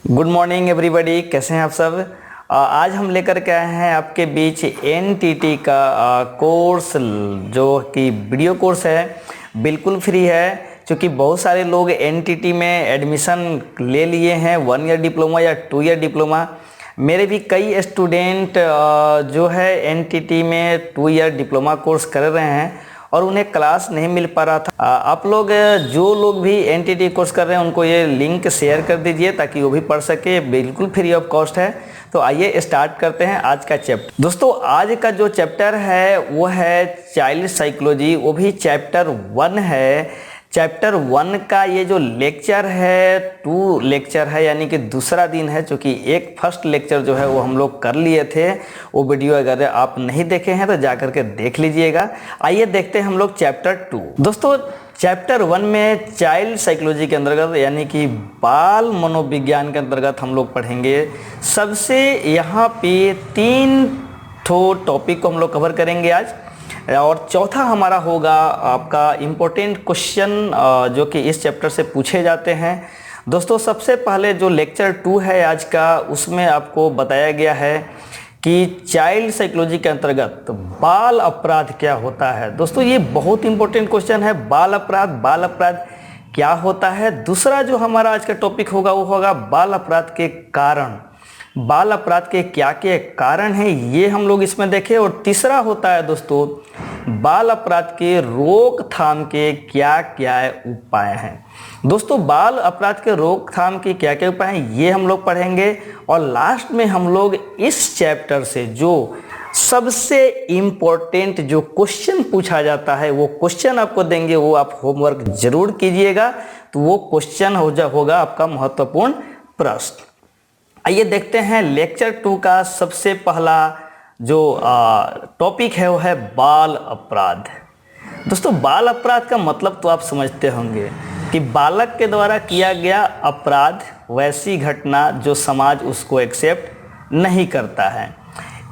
Good morning everybody, कैसे हैं आप सब। आज हम लेकर के आए हैं आपके बीच एनटीटी का कोर्स, जो कि वीडियो कोर्स है, बिल्कुल फ्री है। क्योंकि बहुत सारे लोग एनटीटी में एडमिशन ले लिए हैं, 1 ईयर डिप्लोमा या 2 ईयर डिप्लोमा। मेरे भी कई स्टूडेंट जो है एनटीटी में 2 ईयर डिप्लोमा कोर्स कर रहे हैं और उन्हें क्लास नहीं मिल पा रहा था। आप लोग जो लोग भी एनटीटी कोर्स कर रहे हैं उनको ये लिंक शेयर कर दीजिए ताकि वो भी पढ़ सके, बिल्कुल फ्री ऑफ कॉस्ट है। तो आइए स्टार्ट करते हैं आज का चैप्टर। दोस्तों, आज का जो चैप्टर है वो है चाइल्ड साइकोलॉजी, वो भी चैप्टर 1 है। चैप्टर 1 का ये जो लेक्चर है 2 लेक्चर है, यानी कि दूसरा दिन है। चूँकि एक फर्स्ट लेक्चर जो है वो हम लोग कर लिए थे, वो वीडियो अगर आप नहीं देखे हैं तो जा करके देख लीजिएगा। आइए देखते हैं हम लोग चैप्टर 2। दोस्तों, चैप्टर 1 में चाइल्ड साइकोलॉजी के अंतर्गत यानी कि बाल मनोविज्ञान के अंतर्गत हम लोग पढ़ेंगे। सबसे यहाँ पे 3 टॉपिक को हम लोग कवर करेंगे आज, और चौथा हमारा होगा आपका इम्पोर्टेंट क्वेश्चन जो कि इस चैप्टर से पूछे जाते हैं। दोस्तों, सबसे पहले जो लेक्चर 2 है आज का, उसमें आपको बताया गया है कि चाइल्ड साइकोलॉजी के अंतर्गत बाल अपराध क्या होता है। दोस्तों, ये बहुत इंपॉर्टेंट क्वेश्चन है। बाल अपराध क्या होता है। दूसरा जो हमारा आज का टॉपिक होगा वो होगा बाल अपराध के कारण। बाल अपराध के क्या क्या कारण हैं ये हम लोग इसमें देखें। और तीसरा होता है दोस्तों, बाल अपराध के रोकथाम के क्या क्या उपाय हैं। दोस्तों, बाल अपराध के रोकथाम के क्या क्या उपाय हैं ये हम लोग पढ़ेंगे। और लास्ट में हम लोग इस चैप्टर से जो सबसे इम्पोर्टेंट जो क्वेश्चन पूछा जाता है वो क्वेश्चन आपको देंगे, वो आप होमवर्क जरूर कीजिएगा। तो वो क्वेश्चन होगा आपका महत्वपूर्ण प्रश्न। आइए देखते हैं लेक्चर 2 का सबसे पहला जो टॉपिक है वो है बाल अपराध। दोस्तों, बाल अपराध का मतलब तो आप समझते होंगे कि बालक के द्वारा किया गया अपराध, वैसी घटना जो समाज उसको एक्सेप्ट नहीं करता है।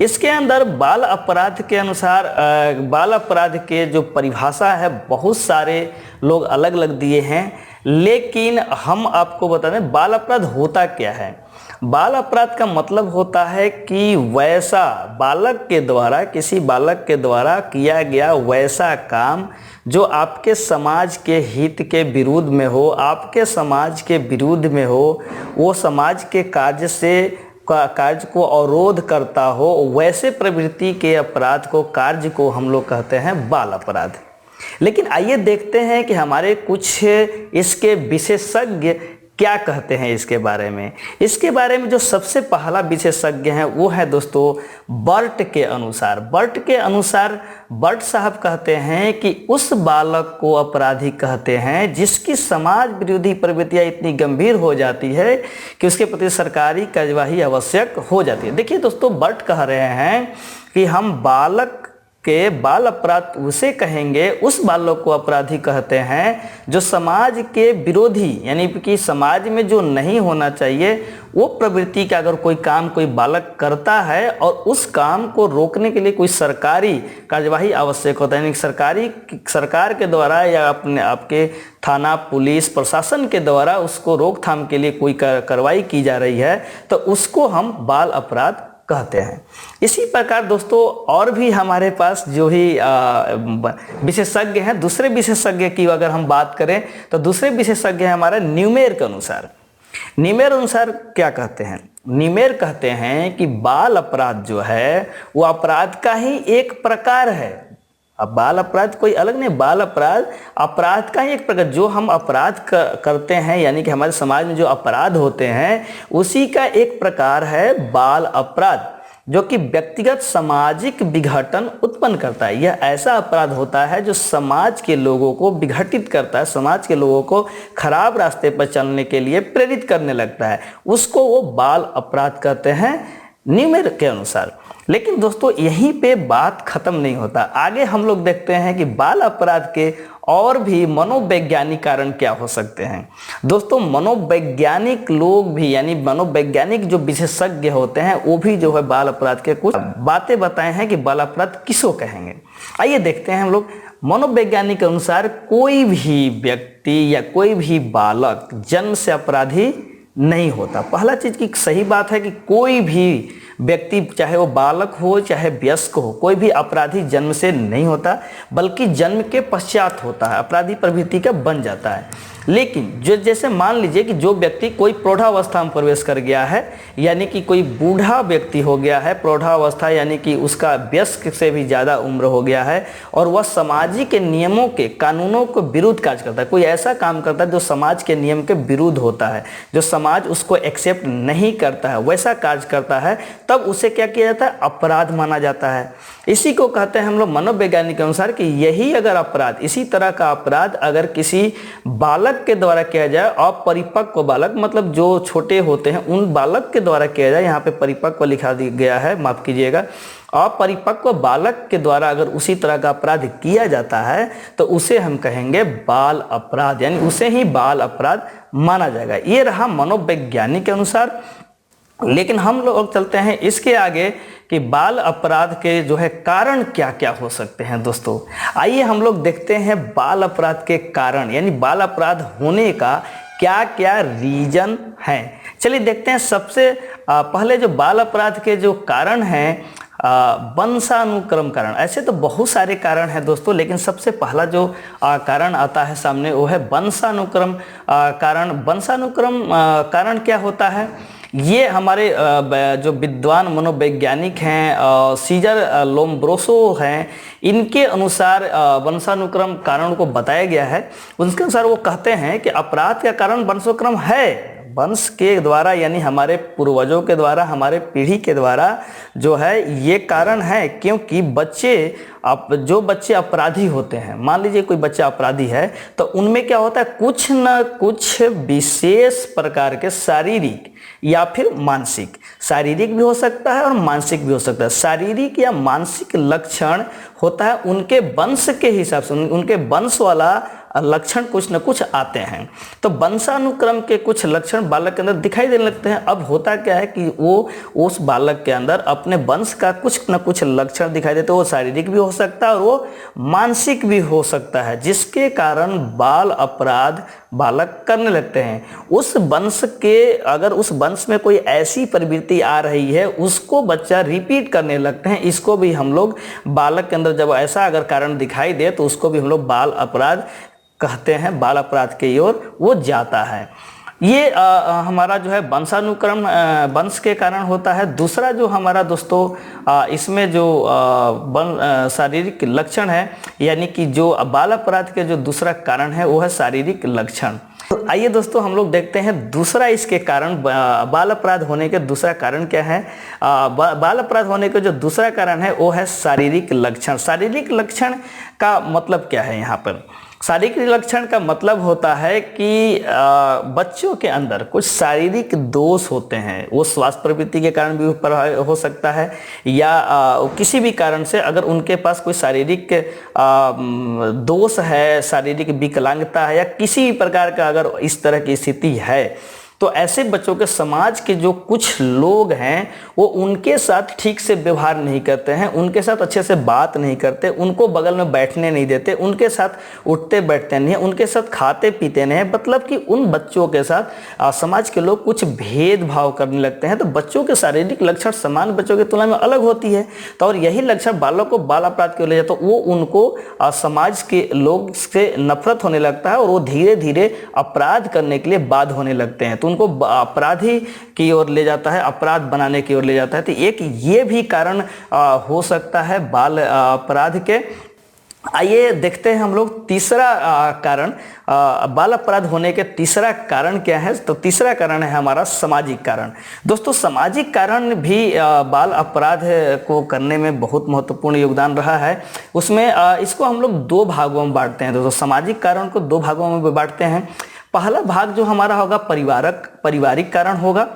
इसके अंदर बाल अपराध के अनुसार बाल अपराध के जो परिभाषा है बहुत सारे लोग अलग अलग दिए हैं, लेकिन हम आपको बता दें बाल अपराध होता क्या है। बाल अपराध का मतलब होता है कि वैसा बालक के द्वारा, किसी बालक के द्वारा किया गया वैसा काम जो आपके समाज के हित के विरुद्ध में हो, आपके समाज के विरुद्ध में हो, वो समाज के कार्य को अवरोध करता हो, वैसे प्रवृत्ति के अपराध को, कार्य को हम लोग कहते हैं बाल अपराध। लेकिन आइए देखते हैं कि हमारे कुछ इसके विशेषज्ञ क्या कहते हैं इसके बारे में। इसके बारे में जो सबसे पहला विशेषज्ञ हैं वो है दोस्तों बर्ट के अनुसार। बर्ट साहब कहते हैं कि उस बालक को अपराधी कहते हैं जिसकी समाज विरोधी प्रवृत्तियां इतनी गंभीर हो जाती है कि उसके प्रति सरकारी कार्यवाही आवश्यक हो जाती है। देखिए दोस्तों, बर्ट कह रहे हैं कि हम बालक के बाल अपराध उसे कहेंगे, उस बालक को अपराधी कहते हैं जो समाज के विरोधी, यानी कि समाज में जो नहीं होना चाहिए वो प्रवृत्ति का अगर कोई काम कोई बालक करता है और उस काम को रोकने के लिए कोई सरकारी कार्यवाही आवश्यक होता है, यानी सरकार के द्वारा या आपके थाना, पुलिस, प्रशासन के द्वारा उसको रोकथाम के लिए कोई कार्रवाई की जा रही है, तो उसको हम बाल अपराध कहते हैं। इसी प्रकार दोस्तों और भी हमारे पास जो ही विशेषज्ञ हैं, दूसरे विशेषज्ञ की अगर हम बात करें तो दूसरे विशेषज्ञ हैं हमारे न्यूमेर के अनुसार। न्यूमेर अनुसार क्या कहते हैं? न्यूमेर कहते हैं कि बाल अपराध जो है वो अपराध का ही एक प्रकार है। अब बाल अपराध कोई अलग नहीं, बाल अपराध का ही एक प्रकार, जो हम अपराध करते हैं यानी कि हमारे समाज में जो अपराध होते हैं उसी का एक प्रकार है बाल अपराध, जो कि व्यक्तिगत सामाजिक विघटन उत्पन्न करता है। यह ऐसा अपराध होता है जो समाज के लोगों को विघटित करता है, समाज के लोगों को खराब रास्ते पर चलने के लिए प्रेरित करने लगता है, उसको वो बाल अपराध कहते हैं न्यूमेर के अनुसार। लेकिन दोस्तों यहीं पे बात खत्म नहीं होता, आगे हम लोग देखते हैं कि बाल अपराध के और भी मनोवैज्ञानिक कारण क्या हो सकते हैं। दोस्तों, मनोवैज्ञानिक लोग भी, यानी मनोवैज्ञानिक जो विशेषज्ञ होते हैं वो भी जो है बाल अपराध के कुछ बातें बताए हैं कि बाल अपराध किसको कहेंगे। आइए देखते हैं हम लोग। मनोवैज्ञानिक के अनुसार कोई भी व्यक्ति या कोई भी बालक जन्म से अपराधी नहीं होता। पहला चीज की सही बात है कि कोई भी व्यक्ति, चाहे वो बालक हो चाहे वयस्क हो, कोई भी अपराधी जन्म से नहीं होता, बल्कि जन्म के पश्चात होता है, अपराधी प्रवृत्ति का बन जाता है। लेकिन जो जैसे मान लीजिए कि जो व्यक्ति कोई प्रौढ़ावस्था में प्रवेश कर गया है, यानी कि कोई बूढ़ा व्यक्ति हो गया है, प्रौढ़ावस्था यानी कि उसका वयस्क से भी ज़्यादा उम्र हो गया है, और वह समाज के नियमों के, कानूनों के विरुद्ध कार्य करता है, कोई ऐसा काम करता है जो समाज के नियम के विरुद्ध होता है, जो समाज उसको एक्सेप्ट नहीं करता है, वैसा कार्य करता है, तब उसे क्या किया जाता है? अपराध माना जाता है। इसी को कहते हैं हम लोग मनोवैज्ञानिक के अनुसार कि यही अगर अपराध, इसी तरह का अपराध अगर किसी बालक के द्वारा किया जाए, अपरिपक्व बालक मतलब जो छोटे होते हैं उन बालक के द्वारा किया जाए, यहाँ पे परिपक्व लिखा गया है, माफ कीजिएगा, अपरिपक्व बालक के द्वारा अगर उसी तरह का अपराध किया जाता है तो उसे हम कहेंगे बाल अपराध, यानी उसे ही बाल अपराध माना जाएगा। ये रहा मनोवैज्ञानिक के अनुसार। लेकिन हम लोग चलते हैं इसके आगे कि बाल अपराध के जो है कारण क्या क्या हो सकते हैं। दोस्तों आइए हम लोग देखते हैं बाल अपराध के कारण, यानी बाल अपराध होने का क्या क्या रीजन है। चलिए देखते हैं। सबसे पहले जो बाल अपराध के जो कारण हैं, वंशानुक्रम कारण। ऐसे तो बहुत सारे कारण हैं दोस्तों, लेकिन सबसे पहला जो कारण आता है सामने वो है वंशानुक्रम कारण। वंशानुक्रम कारण क्या होता है? ये हमारे जो विद्वान मनोवैज्ञानिक हैं, सीजर लोम्ब्रोसो हैं, इनके अनुसार वंशानुक्रम कारण को बताया गया है। उनके अनुसार वो कहते हैं कि अपराध का कारण वंशानुक्रम है, वंश के द्वारा, यानी हमारे पूर्वजों के द्वारा, हमारे पीढ़ी के द्वारा जो है ये कारण है। क्योंकि जो बच्चे अपराधी होते हैं, मान लीजिए कोई बच्चा अपराधी है, तो उनमें क्या होता है? कुछ न कुछ विशेष प्रकार के शारीरिक या फिर मानसिक, शारीरिक भी हो सकता है और मानसिक भी हो सकता है, शारीरिक या मानसिक लक्षण होता है उनके वंश के हिसाब से, उनके वंश वाला लक्षण कुछ न कुछ आते हैं। तो वंशानुक्रम के कुछ लक्षण बालक के अंदर दिखाई देने लगते हैं। अब होता क्या है कि वो उस बालक के अंदर अपने वंश का कुछ न कुछ लक्षण दिखाई देते हैं। वो शारीरिक भी हो सकता है और वो मानसिक भी हो सकता है, जिसके कारण बाल अपराध बालक करने लगते हैं। उस वंश के, अगर उस वंश में कोई ऐसी प्रवृत्ति आ रही है, उसको बच्चा रिपीट करने लगते हैं। इसको भी हम लोग बालक के अंदर जब ऐसा अगर कारण दिखाई दे तो उसको भी हम लोग बाल अपराध कहते हैं, बाल अपराध की ओर वो जाता है। ये हमारा जो है वंशानुक्रम वंश के कारण होता है। दूसरा जो हमारा दोस्तों इसमें जो शारीरिक लक्षण है, यानी कि जो बाल अपराध के जो दूसरा कारण है वो है शारीरिक लक्षण। तो आइए दोस्तों हम लोग देखते हैं दूसरा इसके कारण, बाल अपराध होने के दूसरा कारण क्या है। बाल अपराध होने के जो दूसरा कारण है वो है शारीरिक लक्षण। शारीरिक लक्षण का मतलब क्या है? यहाँ पर शारीरिक लक्षण का मतलब होता है कि बच्चों के अंदर कुछ शारीरिक दोष होते हैं। वो स्वास्थ्य प्रवृत्ति के कारण भी हो सकता है, या किसी भी कारण से अगर उनके पास कोई शारीरिक दोष है, शारीरिक विकलांगता है, या किसी भी प्रकार का अगर इस तरह की स्थिति है, तो ऐसे बच्चों के समाज के जो कुछ लोग हैं वो उनके साथ ठीक से व्यवहार नहीं करते हैं, उनके साथ अच्छे से बात नहीं करते, उनको बगल में बैठने नहीं देते, उनके साथ उठते बैठते नहीं हैं, उनके साथ खाते पीते नहीं हैं। मतलब कि उन बच्चों के साथ समाज के लोग कुछ भेदभाव करने लगते हैं। तो बच्चों के शारीरिक लक्षण सामान्य बच्चों की तुलना में अलग होती है, तो और यही लक्षण बालक को बाल अपराध की ओर ले जाता है। वो उनको समाज के लोग से नफरत होने लगता है और वो धीरे धीरे अपराध करने के लिए बाध्य होने लगते हैं। तो उनको अपराधी की ओर ले जाता है, अपराध बनाने की ओर ले जाता है। तो एक ये भी कारण हो सकता है बाल अपराध के। आइए देखते हैं हम लोग तीसरा कारण, बाल अपराध होने के तीसरा कारण क्या है। तो तीसरा कारण है हमारा सामाजिक कारण। दोस्तों सामाजिक कारण भी बाल अपराध को करने में बहुत महत्वपूर्ण योगदान रहा है। उसमें इसको हम लोग दो भागों में बांटते हैं। दोस्तों सामाजिक कारण को दो भागों में बांटते हैं। पहला भाग जो हमारा होगा पारिवारिक कारण होगा,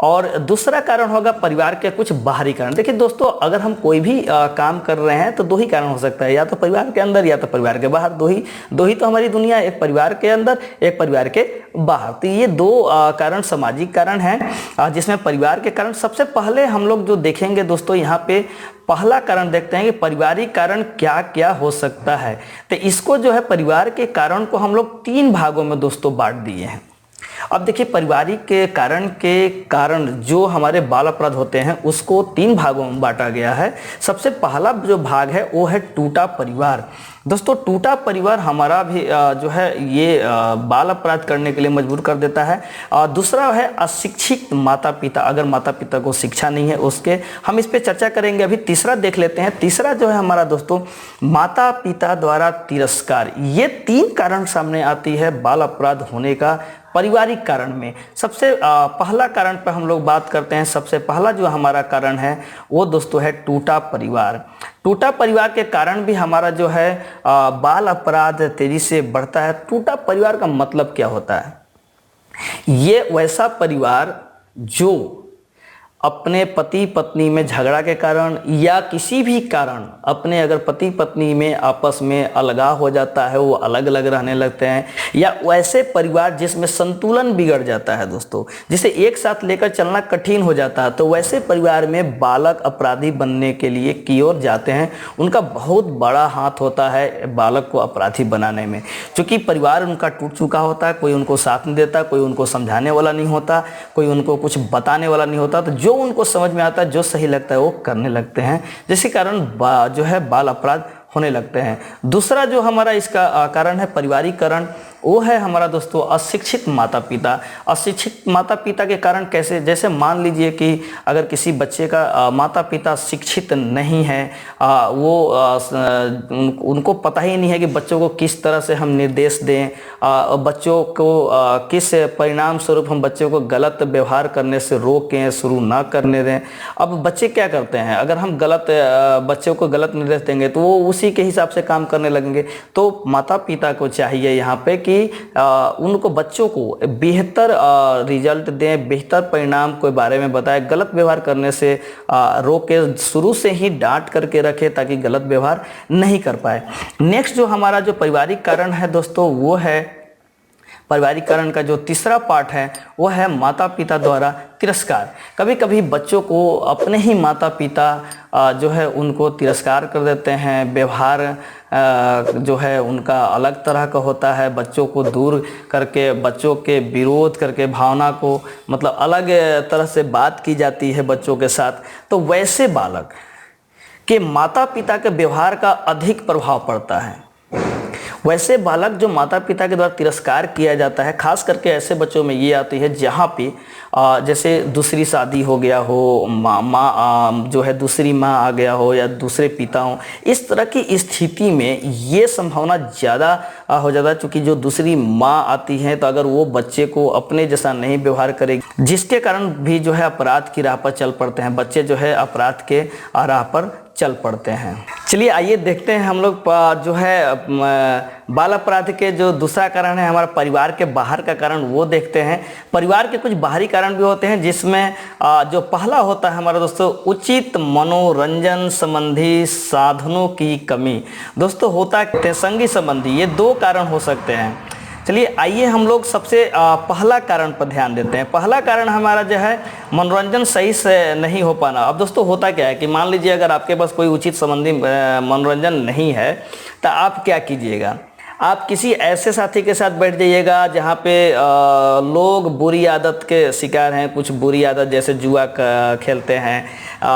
और दूसरा कारण होगा परिवार के कुछ बाहरी कारण। देखिए दोस्तों, अगर हम कोई भी काम कर रहे हैं तो दो ही कारण हो सकता है, या तो परिवार के अंदर या तो परिवार के बाहर। दो ही तो हमारी दुनिया, एक परिवार के अंदर एक परिवार के बाहर। तो ये दो कारण सामाजिक कारण हैं, जिसमें परिवार के कारण सबसे पहले हम लोग जो देखेंगे दोस्तों, यहाँ पे पहला कारण देखते हैं कि पारिवारिक कारण क्या क्या हो सकता है। तो इसको जो है परिवार के कारण को हम लोग तीन भागों में दोस्तों बांट दिए हैं। अब देखिए, पारिवारिक के कारण जो हमारे बाल अपराध होते हैं उसको 3 भागों में बांटा गया है। सबसे पहला जो भाग है वो है टूटा परिवार। दोस्तों, टूटा परिवार हमारा भी जो है ये बाल अपराध करने के लिए मजबूर कर देता है। दूसरा है अशिक्षित माता पिता, अगर माता पिता को शिक्षा नहीं है उसके, हम इस पे चर्चा करेंगे। अभी तीसरा देख लेते हैं। तीसरा जो है हमारा दोस्तों, माता पिता द्वारा तिरस्कार। ये 3 कारण सामने आती है बाल अपराध होने का पारिवारिक कारण में। सबसे पहला कारण पर हम लोग बात करते हैं। सबसे पहला जो हमारा कारण है वो दोस्तों है टूटा परिवार। टूटा परिवार के कारण भी हमारा जो है बाल अपराध तेजी से बढ़ता है। टूटा परिवार का मतलब क्या होता है? ये वैसा परिवार जो अपने पति पत्नी में झगड़ा के कारण या किसी भी कारण अपने अगर पति पत्नी में आपस में अलगाव हो जाता है, वो अलग अलग रहने लगते हैं, या वैसे परिवार जिसमें संतुलन बिगड़ जाता है दोस्तों, जिसे एक साथ लेकर चलना कठिन हो जाता है, तो वैसे परिवार में बालक अपराधी बनने के लिए की ओर जाते हैं। उनका बहुत बड़ा हाथ होता है बालक को अपराधी बनाने में, क्योंकि परिवार उनका टूट चुका होता है। कोई उनको साथ नहीं देता, कोई उनको समझाने वाला नहीं होता, कोई उनको कुछ बताने वाला नहीं होता। तो जो उनको समझ में आता है, जो सही लगता है वो करने लगते हैं, जिसके कारण जो है बाल अपराध होने लगते हैं। दूसरा जो हमारा इसका कारण है पारिवारिक कारण, वो है हमारा दोस्तों अशिक्षित माता पिता। अशिक्षित माता पिता के कारण कैसे? जैसे मान लीजिए कि अगर किसी बच्चे का माता पिता शिक्षित नहीं है, उनको पता ही नहीं है कि बच्चों को किस तरह से हम निर्देश दें, बच्चों को किस परिणाम स्वरूप हम बच्चों को गलत व्यवहार करने से रोकें, शुरू ना करने दें। अब बच्चे क्या करते हैं? अगर हम बच्चों को गलत निर्देश देंगे तो वो उसी के हिसाब से काम करने लगेंगे। तो माता पिता को चाहिए यहाँ पे कि उनको बच्चों को बेहतर रिजल्ट दें, बेहतर परिणाम के बारे में बताएं, गलत व्यवहार करने से रोके, शुरू से ही डांट करके रखें ताकि गलत व्यवहार नहीं कर पाए। नेक्स्ट जो हमारा जो पारिवारिक कारण है दोस्तों, वो है पारिवारिक कारण का जो तीसरा पार्ट है वो है माता पिता द्वारा तिरस्कार। कभी कभी बच्चों को अपने ही माता पिता जो है उनको तिरस्कार कर देते हैं। व्यवहार जो है उनका अलग तरह का होता है, बच्चों को दूर करके, बच्चों के विरोध करके, भावना को मतलब अलग तरह से बात की जाती है बच्चों के साथ। तो वैसे बालक के माता पिता के व्यवहार का अधिक प्रभाव पड़ता है। वैसे बालक जो माता पिता के द्वारा तिरस्कार किया जाता है, खास करके ऐसे बच्चों में ये आती है जहाँ पे जैसे दूसरी शादी हो गया हो, माँ जो है दूसरी माँ आ गया हो या दूसरे पिता हो, इस तरह की स्थिति में ये संभावना ज़्यादा हो जाता है। चूँकि जो दूसरी माँ आती है तो अगर वो बच्चे को अपने जैसा नहीं व्यवहार करेगी, जिसके कारण भी जो है अपराध की राह पर चल पड़ते हैं, बच्चे जो है अपराध के राह पर चल पड़ते हैं। चलिए आइए देखते हैं हम लोग जो है बाल अपराध के जो दूसरा कारण है हमारा परिवार के बाहर का कारण, वो देखते हैं। परिवार के कुछ बाहरी कारण भी होते हैं, जिसमें जो पहला होता है हमारा दोस्तों उचित मनोरंजन संबंधी साधनों की कमी। दोस्तों होता है संगी संबंधी, ये 2 कारण हो सकते हैं। चलिए आइए हम लोग सबसे पहला कारण पर ध्यान देते हैं। पहला कारण हमारा जो है मनोरंजन सही से नहीं हो पाना। अब दोस्तों होता क्या है कि मान लीजिए अगर आपके पास कोई उचित संबंधी मनोरंजन नहीं है तो आप क्या कीजिएगा? आप किसी ऐसे साथी के साथ बैठ जाइएगा जहाँ पे लोग बुरी आदत के शिकार हैं। कुछ बुरी आदत जैसे जुआ खेलते हैं,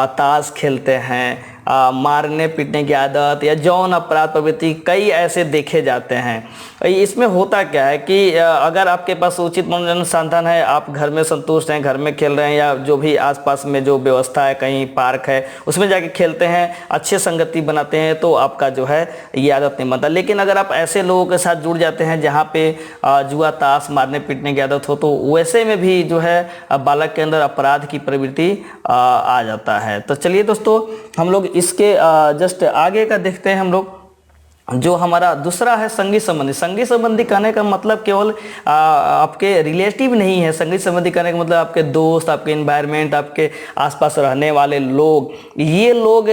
ताश खेलते हैं, मारने पीटने की आदत या यौन अपराध प्रवृत्ति, कई ऐसे देखे जाते हैं। इसमें होता क्या है कि अगर आपके पास उचित मनोरंजन साधन है, आप घर में संतुष्ट हैं, घर में खेल रहे हैं, या जो भी आसपास में जो व्यवस्था है, कहीं पार्क है उसमें जाके खेलते हैं, अच्छे संगति बनाते हैं, तो आपका जो है ये आदत नहीं बनता। लेकिन अगर आप ऐसे लोगों के साथ जुड़ जाते हैं जहाँ पे जुआ ताश मारने पीटने की आदत हो, तो वैसे में भी जो है बालक के अंदर अपराध की प्रवृत्ति आ जाता है। तो चलिए दोस्तों हम लोग इसके जस्ट आगे का देखते हैं। हम लोग जो हमारा दूसरा है संगी संबंधी। संगी संबंधी कहने का मतलब केवल आपके रिलेटिव नहीं है। संगी संबंधी कहने का मतलब आपके दोस्त, आपके एनवायरनमेंट, आपके आसपास रहने वाले लोग, ये लोग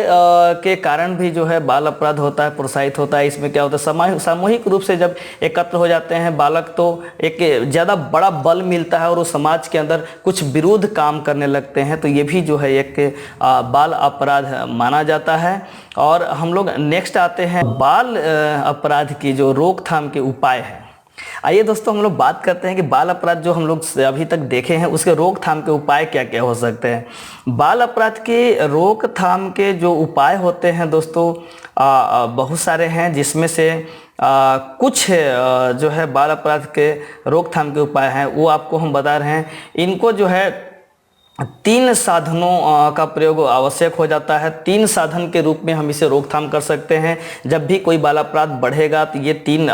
के कारण भी जो है बाल अपराध होता है, प्रोत्साहित होता है। इसमें क्या होता है, सामूहिक रूप से जब एकत्र हो जाते हैं बालक, तो एक ज़्यादा बड़ा बल मिलता है और वो समाज के अंदर कुछ विरोध काम करने लगते हैं। तो ये भी जो है एक बाल अपराध माना जाता है। और हम लोग नेक्स्ट आते हैं बाल अपराध की जो रोकथाम के उपाय है। आइए दोस्तों हम लोग बात करते हैं कि बाल अपराध जो हम लोग अभी तक देखे हैं उसके रोकथाम के उपाय क्या क्या हो सकते हैं। बाल अपराध के रोकथाम के जो उपाय होते हैं दोस्तों बहुत सारे हैं, जिसमें से कुछ जो है बाल अपराध के रोकथाम के उपाय हैं वो आपको हम बता रहे हैं। इनको जो है 3 साधनों का प्रयोग आवश्यक हो जाता है। 3 साधन के रूप में हम इसे रोकथाम कर सकते हैं। जब भी कोई बाल अपराध बढ़ेगा तो ये 3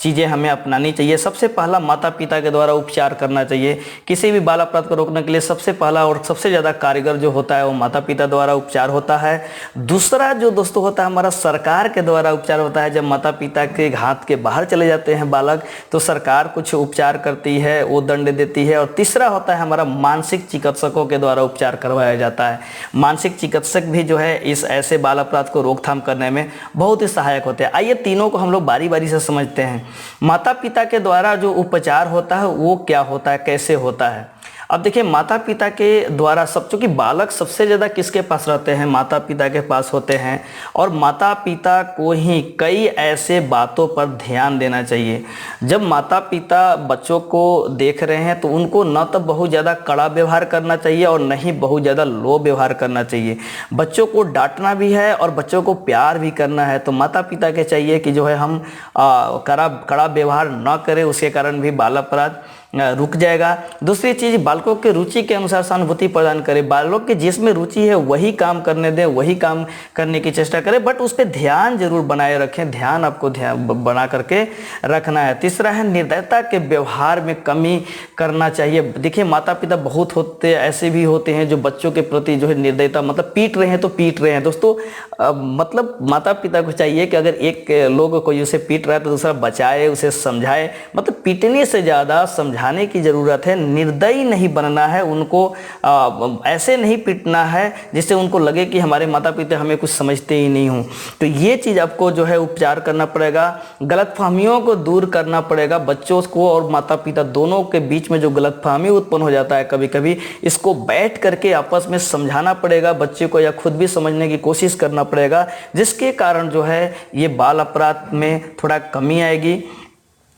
चीज़ें हमें अपनानी चाहिए। सबसे पहला, माता पिता के द्वारा उपचार करना चाहिए। किसी भी बाल अपराध को रोकने के लिए सबसे पहला और सबसे ज़्यादा कारगर जो होता है वो माता पिता द्वारा उपचार होता है। दूसरा जो दोस्तों होता है हमारा सरकार के द्वारा उपचार होता है। जब माता पिता के हाथ के बाहर चले जाते हैं बालक तो सरकार कुछ उपचार करती है, वो दंड देती है। और तीसरा होता है हमारा मानसिक चिकित्सकों के द्वारा उपचार करवाया जाता है। मानसिक चिकित्सक भी जो है इस ऐसे बाल अपराध को रोकथाम करने में बहुत ही सहायक होते हैं। आइए तीनों को हम लोग बारी बारी से समझते हैं। माता पिता के द्वारा जो उपचार होता है वो क्या होता है, कैसे होता है। अब देखिए, माता पिता के द्वारा चूँकि बालक सबसे ज़्यादा किसके पास रहते हैं, माता पिता के पास होते हैं। और माता पिता को ही कई ऐसे बातों पर ध्यान देना चाहिए। जब माता पिता बच्चों को देख रहे हैं तो उनको न तो बहुत ज़्यादा कड़ा व्यवहार करना चाहिए और न ही बहुत ज़्यादा लो व्यवहार करना चाहिए। बच्चों को डांटना भी है और बच्चों को प्यार भी करना है। तो माता पिता के चाहिए कि जो है हम कड़ा व्यवहार न करें, उसके कारण भी बाल अपराध रुक जाएगा। दूसरी चीज़, बालकों के रुचि के अनुसार सहानुभूति प्रदान करें। बालक के जिसमें रुचि है वही काम करने दें, वही काम करने की चेष्टा करें, बट उस पर ध्यान जरूर बनाए रखें। ध्यान आपको बना करके रखना है। तीसरा है, निर्दयता के व्यवहार में कमी करना चाहिए। देखिए, माता पिता बहुत होते ऐसे भी होते हैं जो बच्चों के प्रति जो है निर्दयता, मतलब पीट रहे हैं तो पीट रहे हैं। दोस्तों मतलब माता पिता को चाहिए कि अगर एक लोग कोई उसे पीट रहा है तो दूसरा बचाए, उसे समझाए। मतलब पीटने से ज़्यादा समझाने की ज़रूरत है। निर्दयी नहीं बनना है, उनको ऐसे नहीं पीटना है जिससे उनको लगे कि हमारे माता पिता हमें कुछ समझते ही नहीं हों। तो ये चीज़ आपको जो है उपचार करना पड़ेगा। गलतफहमियों को दूर करना पड़ेगा। बच्चों को और माता पिता दोनों के बीच में जो गलतफहमी उत्पन्न हो जाता है कभी कभी, इसको बैठ करके आपस में समझाना पड़ेगा बच्चे को, या खुद भी समझने की कोशिश करना पड़ेगा, जिसके कारण जो है ये बाल अपराध में थोड़ा कमी आएगी।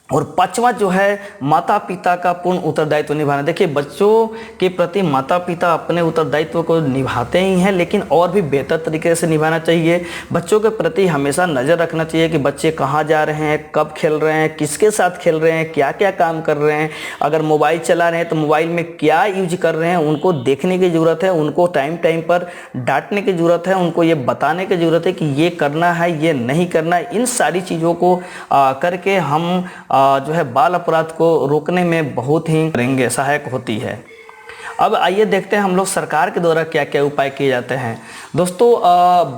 और 5वां जो है, माता पिता का पूर्ण उत्तरदायित्व निभाना। देखिए, बच्चों के प्रति माता पिता अपने उत्तरदायित्व को निभाते ही हैं, लेकिन और भी बेहतर तरीके से निभाना चाहिए। बच्चों के प्रति हमेशा नज़र रखना चाहिए कि बच्चे कहाँ जा रहे हैं, कब खेल रहे हैं, किसके साथ खेल रहे हैं, क्या क्या काम कर रहे हैं। अगर मोबाइल चला रहे हैं तो मोबाइल में क्या यूज कर रहे हैं, उनको देखने की ज़रूरत है। उनको टाइम टाइम पर डांटने की ज़रूरत है। उनको ये बताने की ज़रूरत है कि ये करना है, ये नहीं करना है। इन सारी चीज़ों को करके हम जो है बाल अपराध को रोकने में बहुत ही करेंगे, सहायक होती है। अब आइए देखते हैं हम लोग सरकार के द्वारा क्या क्या उपाय किए जाते हैं। दोस्तों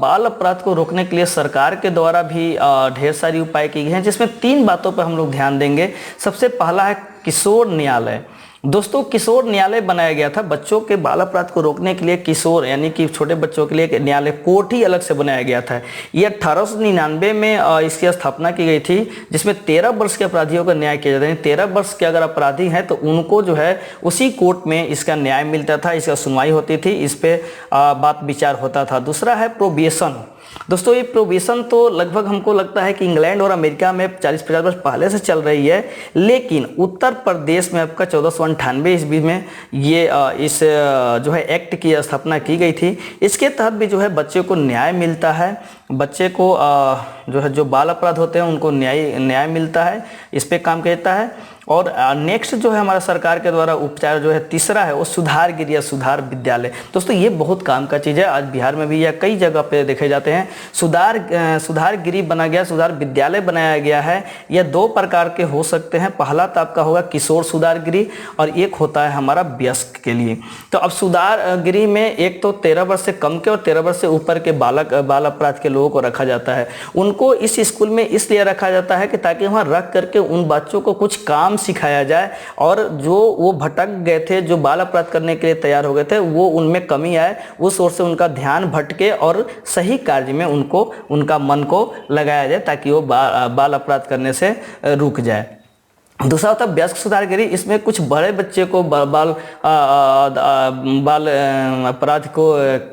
बाल अपराध को रोकने के लिए सरकार के द्वारा भी ढेर सारी उपाय किए गए हैं, जिसमें 3 बातों पर हम लोग ध्यान देंगे। सबसे पहला है किशोर न्यायालय। दोस्तों, किशोर न्यायालय बनाया गया था बच्चों के बाल अपराध को रोकने के लिए। किशोर यानी कि छोटे बच्चों के लिए एक न्यायालय, कोर्ट ही अलग से बनाया गया था। ये 1899 में इसकी स्थापना की गई थी, जिसमें 13 वर्ष के अपराधियों का न्याय किया जाता है। 13 वर्ष के अगर अपराधी हैं तो उनको जो है उसी कोर्ट में इसका न्याय मिलता था, इसका सुनवाई होती थी, इस पर बात विचार होता था। दूसरा है प्रोबेशन। दोस्तों, ये प्रोबेशन तो लगभग हमको लगता है कि इंग्लैंड और अमेरिका में 40-50 वर्ष पहले से चल रही है, लेकिन उत्तर प्रदेश में आपका 1498 ईस्वी में ये इस जो है एक्ट की स्थापना की गई थी। इसके तहत भी जो है बच्चे को न्याय मिलता है। बच्चे को जो है जो बाल अपराध होते हैं उनको न्याय मिलता है, इस पे काम किया जाता है। और नेक्स्ट जो है हमारा सरकार के द्वारा उपचार जो है तीसरा है वो सुधार गृह या सुधार विद्यालय। दोस्तों, ये बहुत काम का चीज़ है। आज बिहार में भी या कई जगह पे देखे जाते हैं सुधार गृह बना गया, सुधार विद्यालय बनाया गया है। यह 2 प्रकार के हो सकते हैं। पहला तो आपका होगा किशोर सुधार गृह और एक होता है हमारा वयस्क के लिए। तो अब सुधार गृह में एक तो 13 वर्ष से कम के और 13 वर्ष से ऊपर के बाल अपराध के लोगों को रखा जाता है। उनको इस स्कूल में इसलिए रखा जाता है कि ताकि वहाँ रख करके उन बच्चों को कुछ काम सिखाया जाए, और जो वो भटक गए थे, जो बाल अपराध करने के लिए तैयार हो गए थे, वो उनमें कमी आए, उस ओर से उनका ध्यान भटके और सही कार्य में उनका मन को लगाया जाए, ताकि वो बाल अपराध करने से रुक जाए। दूसरा होता है वयस्क सुधारगृह। इसमें कुछ बड़े बच्चे को बाल अपराध को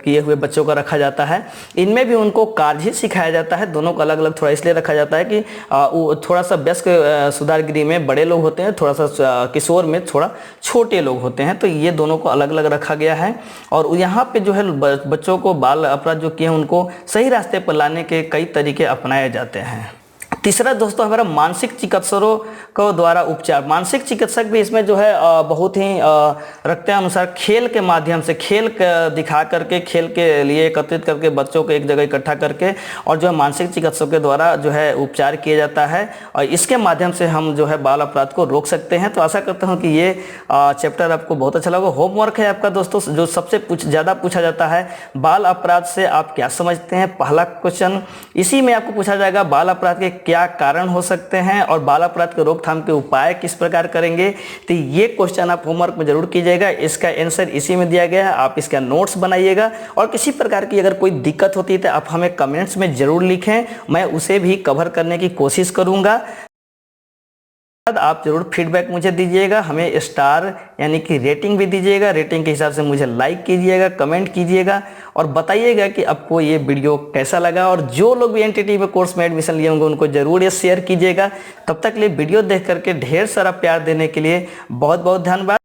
किए हुए बच्चों को रखा जाता है। इनमें भी उनको कार्य ही सिखाया जाता है। दोनों को अलग अलग थोड़ा इसलिए रखा जाता है कि थोड़ा सा वयस्क सुधारगृह में बड़े लोग होते हैं, थोड़ा सा किशोर में थोड़ा छोटे लोग होते हैं, तो ये दोनों को अलग अलग रखा गया है। और यहाँ पे जो है बच्चों को बाल अपराध जो किए हैं उनको सही रास्ते पर लाने के कई तरीके अपनाए जाते हैं। तीसरा दोस्तों हमारा मानसिक चिकित्सकों को द्वारा उपचार। मानसिक चिकित्सक भी इसमें जो है बहुत ही रखते हैं अनुसार खेल के माध्यम से, खेल दिखा करके, खेल के लिए एकत्रित करके बच्चों को एक जगह इकट्ठा करके और जो है मानसिक चिकित्सकों के द्वारा जो है उपचार किया जाता है और इसके माध्यम से हम जो है बाल अपराध को रोक सकते हैं। तो आशा करता हूँ कि ये चैप्टर आपको बहुत अच्छा लगा। होमवर्क है आपका दोस्तों जो सबसे ज़्यादा पूछा जाता है, बाल अपराध से आप क्या समझते हैं, पहला क्वेश्चन इसी में आपको पूछा जाएगा। बाल अपराध के क्या कारण हो सकते हैं और बाल अपराध के रोकथाम के उपाय किस प्रकार करेंगे, तो ये क्वेश्चन आप होमवर्क में जरूर कीजिएगा। इसका आंसर इसी में दिया गया है, आप इसका नोट्स बनाइएगा और किसी प्रकार की अगर कोई दिक्कत होती है तो आप हमें कमेंट्स में जरूर लिखें, मैं उसे भी कवर करने की कोशिश करूंगा। आप जरूर फीडबैक मुझे दीजिएगा, हमें स्टार यानी कि रेटिंग भी दीजिएगा, रेटिंग के हिसाब से मुझे लाइक कीजिएगा, कमेंट कीजिएगा और बताइएगा कि आपको ये वीडियो कैसा लगा। और जो लोग भी एनटीटी में कोर्स में एडमिशन लिए होंगे उनको जरूर ये शेयर कीजिएगा। तब तक के लिए वीडियो देख करके ढेर सारा प्यार देने के लिए बहुत बहुत धन्यवाद।